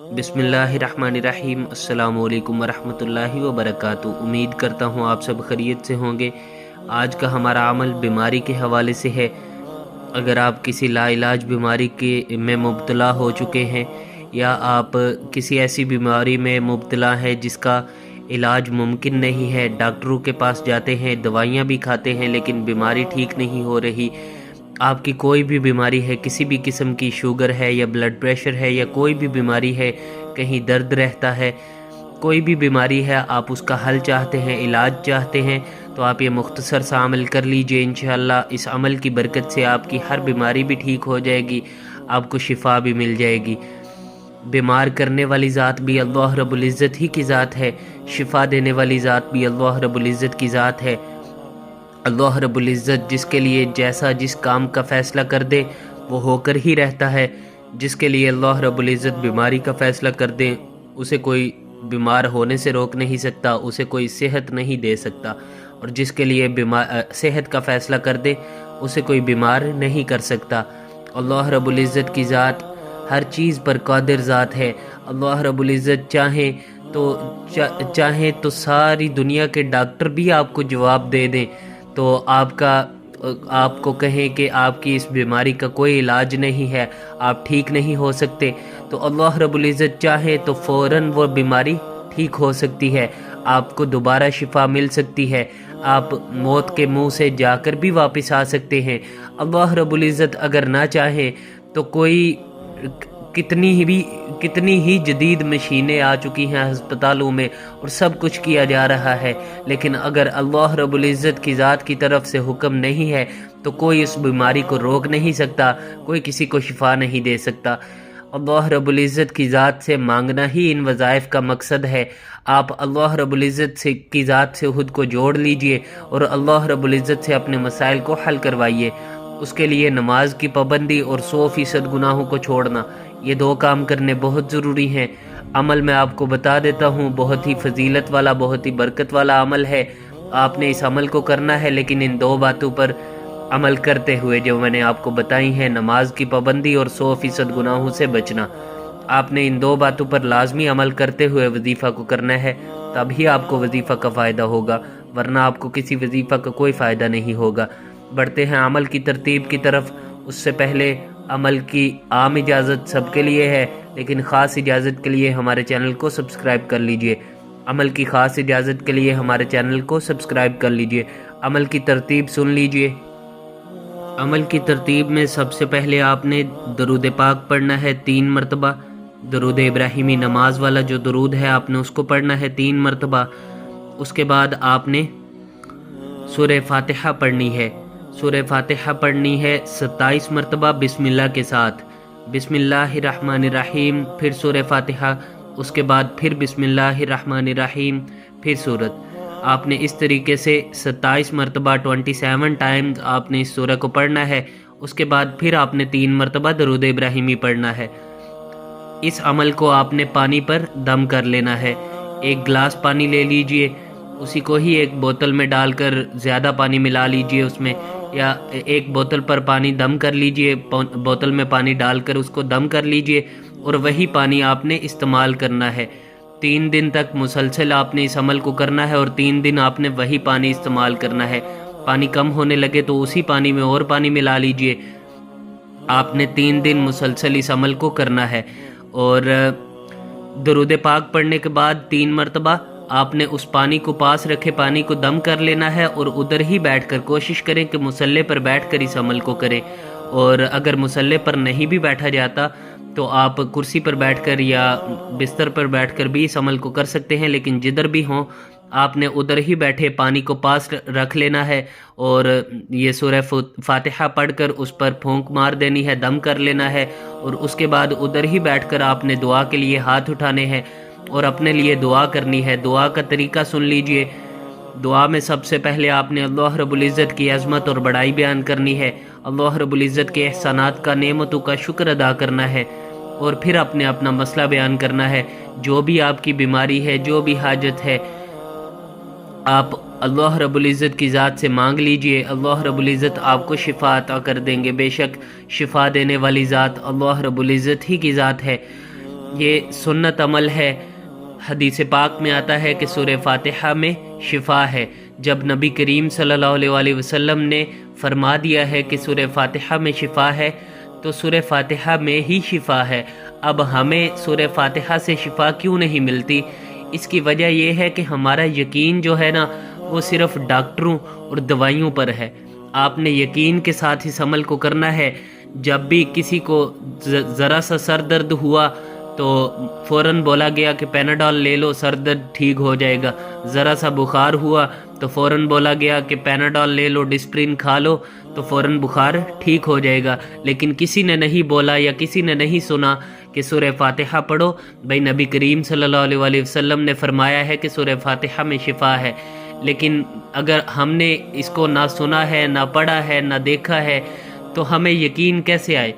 بسم اللہ الرحمن الرحیم۔ السلام علیکم ورحمۃ اللہ وبرکاتہ۔ امید کرتا ہوں آپ سب خیریت سے ہوں گے۔ آج کا ہمارا عمل بیماری کے حوالے سے ہے۔ اگر آپ کسی لا علاج بیماری میں مبتلا ہو چکے ہیں یا آپ کسی ایسی بیماری میں مبتلا ہیں جس کا علاج ممکن نہیں ہے، ڈاکٹروں کے پاس جاتے ہیں، دوائیاں بھی کھاتے ہیں لیکن بیماری ٹھیک نہیں ہو رہی، آپ کی کوئی بھی بیماری ہے، کسی بھی قسم کی شوگر ہے یا بلڈ پریشر ہے یا کوئی بھی بیماری ہے، کہیں درد رہتا ہے، کوئی بھی بیماری ہے، آپ اس کا حل چاہتے ہیں، علاج چاہتے ہیں، تو آپ یہ مختصر سا عمل کر لیجئے۔ انشاءاللہ اس عمل کی برکت سے آپ کی ہر بیماری بھی ٹھیک ہو جائے گی، آپ کو شفا بھی مل جائے گی۔ بیمار کرنے والی ذات بھی اللہ رب العزت ہی کی ذات ہے، شفا دینے والی ذات بھی اللہ رب العزت کی ذات ہے۔ اللہ رب العزت جس کے لیے جس کام کا فیصلہ کر دے وہ ہو کر ہی رہتا ہے۔ جس کے لیے اللہ رب العزت بیماری کا فیصلہ کر دے اسے کوئی بیمار ہونے سے روک نہیں سکتا، اسے کوئی صحت نہیں دے سکتا، اور جس کے لیے صحت کا فیصلہ کر دے اسے کوئی بیمار نہیں کر سکتا۔ اللہ رب العزت کی ذات ہر چیز پر قادر ذات ہے۔ اللہ رب العزت چاہیں تو ساری دنیا کے ڈاکٹر بھی آپ کو جواب دے دیں، تو آپ کو کہیں کہ آپ کی اس بیماری کا کوئی علاج نہیں ہے، آپ ٹھیک نہیں ہو سکتے، تو اللہ رب العزت چاہے تو فوراً وہ بیماری ٹھیک ہو سکتی ہے، آپ کو دوبارہ شفا مل سکتی ہے، آپ موت کے منہ سے جا کر بھی واپس آ سکتے ہیں۔ اللہ رب العزت اگر نہ چاہے تو کتنی ہی جدید مشینیں آ چکی ہیں ہسپتالوں میں اور سب کچھ کیا جا رہا ہے، لیکن اگر اللہ رب العزت کی ذات کی طرف سے حکم نہیں ہے تو کوئی اس بیماری کو روک نہیں سکتا، کوئی کسی کو شفا نہیں دے سکتا۔ اللہ رب العزت کی ذات سے مانگنا ہی ان وظائف کا مقصد ہے۔ آپ اللہ رب العزت کی ذات سے خود کو جوڑ لیجئے اور اللہ رب العزت سے اپنے مسائل کو حل کروائیے۔ اس کے لیے نماز کی پابندی اور 100% گناہوں کو چھوڑنا، یہ دو کام کرنے بہت ضروری ہیں۔ عمل میں آپ کو بتا دیتا ہوں، بہت ہی فضیلت والا، بہت ہی برکت والا عمل ہے۔ آپ نے اس عمل کو کرنا ہے، لیکن ان دو باتوں پر عمل کرتے ہوئے جو میں نے آپ کو بتائی ہیں، نماز کی پابندی اور 100% گناہوں سے بچنا، آپ نے ان دو باتوں پر لازمی عمل کرتے ہوئے وظیفہ کو کرنا ہے، تب ہی آپ کو وظیفہ کا فائدہ ہوگا، ورنہ آپ کو کسی وظیفہ کا کوئی فائدہ نہیں ہوگا۔ بڑھتے ہیں عمل کی ترتیب کی طرف۔ اس سے پہلے عمل کی عام اجازت سب کے لیے ہے، لیکن خاص اجازت کے لیے ہمارے چینل کو سبسکرائب کر لیجئے۔ عمل کی خاص اجازت کے لیے ہمارے چینل کو سبسکرائب کر لیجئے۔ عمل کی ترتیب سن لیجئے۔ عمل کی ترتیب میں سب سے پہلے آپ نے درود پاک پڑھنا ہے 3 مرتبہ۔ درود ابراہیمی نماز والا جو درود ہے آپ نے اس کو پڑھنا ہے 3 مرتبہ۔ اس کے بعد آپ نے سورہ فاتحہ پڑھنی ہے۔ سورہ فاتحہ پڑھنی ہے 27 مرتبہ بسم اللہ کے ساتھ۔ بسم اللہ الرحمن الرحیم، پھر سورہ فاتحہ، اس کے بعد پھر بسم اللہ الرحمن الرحیم، پھر سورت۔ آپ نے اس طریقے سے 27 مرتبہ 27 ٹائمز آپ نے اس سورہ کو پڑھنا ہے۔ اس کے بعد پھر آپ نے 3 مرتبہ درود ابراہیمی پڑھنا ہے۔ اس عمل کو آپ نے پانی پر دم کر لینا ہے۔ 1 گلاس پانی لے لیجئے، اسی کو ہی ایک بوتل میں ڈال کر زیادہ پانی ملا لیجئے اس میں، یا ایک بوتل پر پانی دم کر لیجئے، بوتل میں پانی ڈال کر اس کو دم کر لیجئے، اور وہی پانی آپ نے استعمال کرنا ہے۔ 3 دن تک مسلسل آپ نے اس عمل کو کرنا ہے، اور 3 دن آپ نے وہی پانی استعمال کرنا ہے۔ پانی کم ہونے لگے تو اسی پانی میں اور پانی ملا لیجئے۔ آپ نے 3 دن مسلسل اس عمل کو کرنا ہے، اور درود پاک پڑھنے کے بعد 3 مرتبہ آپ نے اس پانی کو پاس رکھے پانی کو دم کر لینا ہے، اور ادھر ہی بیٹھ کر کوشش کریں کہ مصلے پر بیٹھ کر اس عمل کو کریں، اور اگر مصلے پر نہیں بھی بیٹھا جاتا تو آپ کرسی پر بیٹھ کر یا بستر پر بیٹھ کر بھی اس عمل کو کر سکتے ہیں، لیکن جدھر بھی ہوں آپ نے ادھر ہی بیٹھے پانی کو پاس رکھ لینا ہے، اور یہ سورہ فاتحہ پڑھ کر اس پر پھونک مار دینی ہے، دم کر لینا ہے، اور اس کے بعد ادھر ہی بیٹھ کر آپ نے دعا کے لیے ہاتھ اٹھانے ہیں اور اپنے لیے دعا کرنی ہے۔ دعا کا طریقہ سن لیجئے۔ دعا میں سب سے پہلے آپ نے اللہ رب العزت کی عظمت اور بڑائی بیان کرنی ہے، اللہ رب العزت کے احسانات کا، نعمتوں کا شکر ادا کرنا ہے، اور پھر اپنا مسئلہ بیان کرنا ہے۔ جو بھی آپ کی بیماری ہے، جو بھی حاجت ہے، آپ اللہ رب العزت کی ذات سے مانگ لیجئے، اللہ رب العزت آپ کو شفا عطا کر دیں گے۔ بے شک شفا دینے والی ذات اللہ رب العزت ہی کی ذات ہے۔ یہ سنت عمل ہے۔ حدیث پاک میں آتا ہے کہ سورہ فاتحہ میں شفا ہے۔ جب نبی کریم صلی اللہ علیہ وآلہ وسلم نے فرما دیا ہے کہ سورہ فاتحہ میں شفا ہے تو سورہ فاتحہ میں ہی شفا ہے۔ اب ہمیں سورہ فاتحہ سے شفا کیوں نہیں ملتی؟ اس کی وجہ یہ ہے کہ ہمارا یقین جو ہے نا وہ صرف ڈاکٹروں اور دوائیوں پر ہے۔ آپ نے یقین کے ساتھ اس عمل کو کرنا ہے۔ جب بھی کسی کو ذرا سا سر درد ہوا تو فوراً بولا گیا کہ پیناڈول لے لو، سر درد ٹھیک ہو جائے گا۔ ذرا سا بخار ہوا تو فوراً بولا گیا کہ پیناڈول لے لو، ڈسپرین کھا لو تو فوراً بخار ٹھیک ہو جائے گا۔ لیکن کسی نے نہیں بولا یا کسی نے نہیں سنا کہ سورہ فاتحہ پڑھو۔ بھائی نبی کریم صلی اللہ علیہ وآلہ وسلم نے فرمایا ہے کہ سورہ فاتحہ میں شفا ہے، لیکن اگر ہم نے اس کو نہ سنا ہے، نہ پڑھا ہے، نہ دیکھا ہے تو ہمیں یقین کیسے آئے؟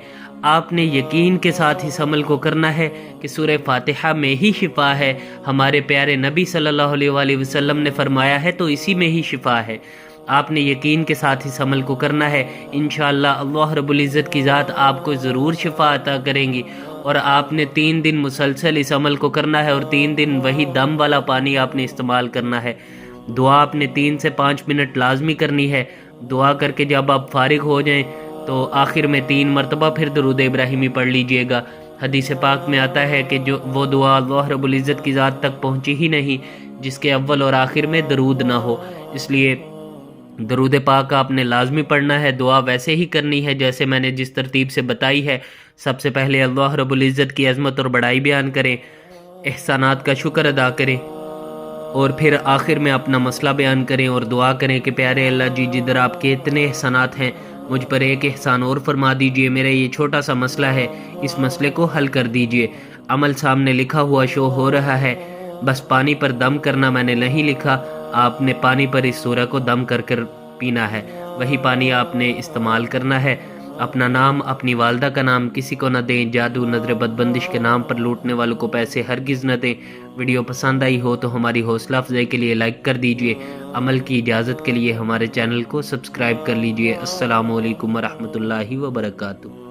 آپ نے یقین کے ساتھ اس عمل کو کرنا ہے کہ سورہ فاتحہ میں ہی شفا ہے۔ ہمارے پیارے نبی صلی اللہ علیہ وآلہ وسلم نے فرمایا ہے تو اسی میں ہی شفا ہے۔ آپ نے یقین کے ساتھ اس عمل کو کرنا ہے۔ انشاءاللہ اللہ رب العزت کی ذات آپ کو ضرور شفا عطا کریں گی۔ اور آپ نے 3 دن مسلسل اس عمل کو کرنا ہے، اور 3 دن وہی دم والا پانی آپ نے استعمال کرنا ہے۔ دعا آپ نے 3 سے 5 منٹ لازمی کرنی ہے۔ دعا کر کے جب آپ فارغ ہو جائیں تو آخر میں 3 مرتبہ پھر درود ابراہیمی پڑھ لیجئے گا۔ حدیث پاک میں آتا ہے کہ جو وہ دعا اللہ رب العزت کی ذات تک پہنچی ہی نہیں جس کے اول اور آخر میں درود نہ ہو۔ اس لیے درود پاک آپ نے لازمی پڑھنا ہے۔ دعا ویسے ہی کرنی ہے جیسے میں نے جس ترتیب سے بتائی ہے۔ سب سے پہلے اللہ رب العزت کی عظمت اور بڑائی بیان کریں، احسانات کا شکر ادا کریں، اور پھر آخر میں اپنا مسئلہ بیان کریں اور دعا کریں کہ پیارے اللہ جی جدھر آپ کے اتنے احسانات ہیں مجھ پر ایک احسان اور فرما دیجئے، میرا یہ چھوٹا سا مسئلہ ہے، اس مسئلے کو حل کر دیجئے۔ عمل سامنے لکھا ہوا شو ہو رہا ہے، بس پانی پر دم کرنا میں نے نہیں لکھا، آپ نے پانی پر اس سورہ کو دم کر کر پینا ہے، وہی پانی آپ نے استعمال کرنا ہے۔ اپنا نام، اپنی والدہ کا نام کسی کو نہ دیں، جادو نظر بدبندش کے نام پر لوٹنے والوں کو پیسے ہرگز نہ دیں۔ ویڈیو پسند آئی ہو تو ہماری حوصلہ افزائی کے لیے لائک کر دیجئے، عمل کی اجازت کے لیے ہمارے چینل کو سبسکرائب کر لیجئے۔ السلام علیکم ورحمۃ اللہ وبرکاتہ۔